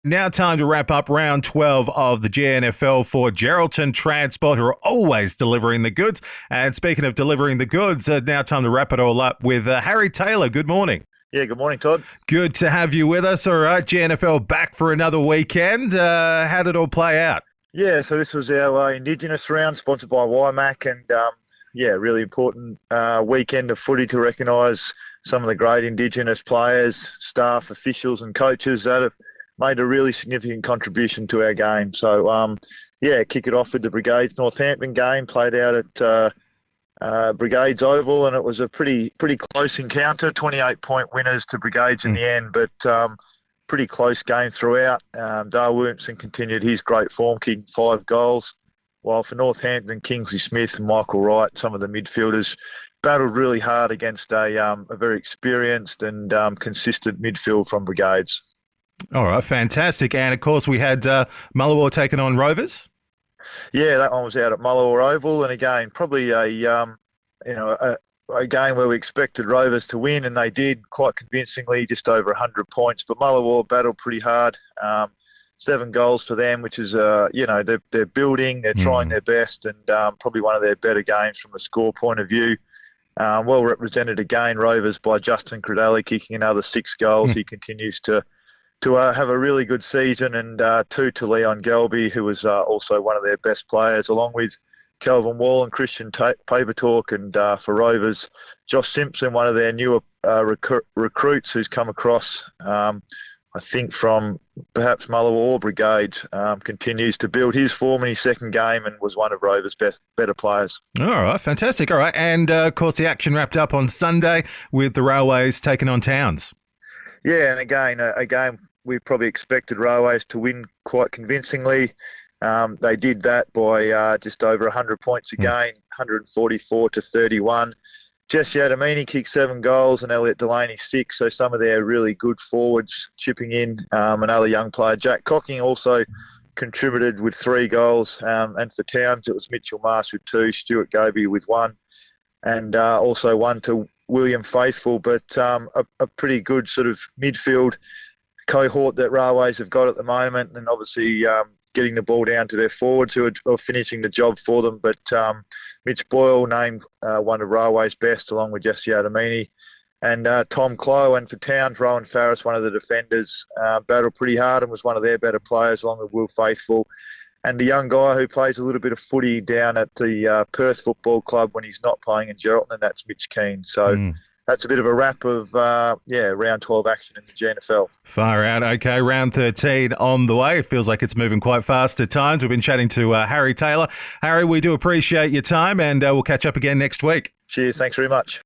Now time to wrap up round 12 of the GNFL for Geraldton Transport, who are always delivering the goods. And speaking of delivering the goods, now time to wrap it all up with Harry Taylor. Good morning. Yeah, good morning, Todd. Good to have you with us. All right, GNFL back for another weekend. How did it all play out? Yeah, so this was our Indigenous round sponsored by YMAC, and really important weekend of footy to recognise some of the great Indigenous players, staff, officials and coaches that have made a really significant contribution to our game. So, kick it off with the Brigades Northampton game, played out at Brigades Oval, and it was a pretty close encounter, 28-point winners to Brigades in the end, but pretty close game throughout. Dale Williamson continued his great form, kicking 5 goals, while for Northampton, Kingsley Smith and Michael Wright, some of the midfielders, battled really hard against a very experienced and consistent midfield from Brigades. All right, fantastic. And, of course, we had Mullawar taking on Rovers. Yeah, that one was out at Mullawar Oval. And, again, probably a game where we expected Rovers to win, and they did quite convincingly, just over 100 points. But Mullawar battled pretty hard. 7 goals for them, which is, they're building, they're trying their best, and probably one of their better games from a score point of view. Well represented again, Rovers, by Justin Credelli kicking another 6 goals. He continues to have a really good season, and 2 to Leon Gelby, who was also one of their best players, along with Kelvin Wall and Christian Papertalk, and for Rovers, Josh Simpson, one of their newer recruits who's come across, I think from perhaps Mullawar Brigade, continues to build his form in his second game and was one of Rovers' better players. All right, fantastic. All right, and of course the action wrapped up on Sunday with the Railways taking on Towns. Yeah, and again, a game we probably expected Railways to win quite convincingly. They did that by just over 100 points again, 144 to 31. Jesse Adamini kicked 7 goals and Elliot Delaney 6, so some of their really good forwards chipping in. Another young player, Jack Cocking, also contributed with 3 goals. And for Towns, it was Mitchell Marsh with 2, Stuart Goby with 1, and also 1 to William Faithful. But a pretty good sort of midfield cohort that Railways have got at the moment, and obviously getting the ball down to their forwards who are finishing the job for them. But Mitch Boyle named one of Railways' best, along with Jesse Adamini, and Tom Clough. And for Towns, Rowan Farris, one of the defenders, battled pretty hard and was one of their better players, along with Will Faithful. And the young guy who plays a little bit of footy down at the Perth Football Club when he's not playing in Geraldton, and that's Mitch Keane. So that's a bit of a wrap of, round 12 action in the GNFL. Far out. Okay, round 13 on the way. It feels like it's moving quite fast at times. We've been chatting to Harry Taylor. Harry, we do appreciate your time, and we'll catch up again next week. Cheers. Thanks very much.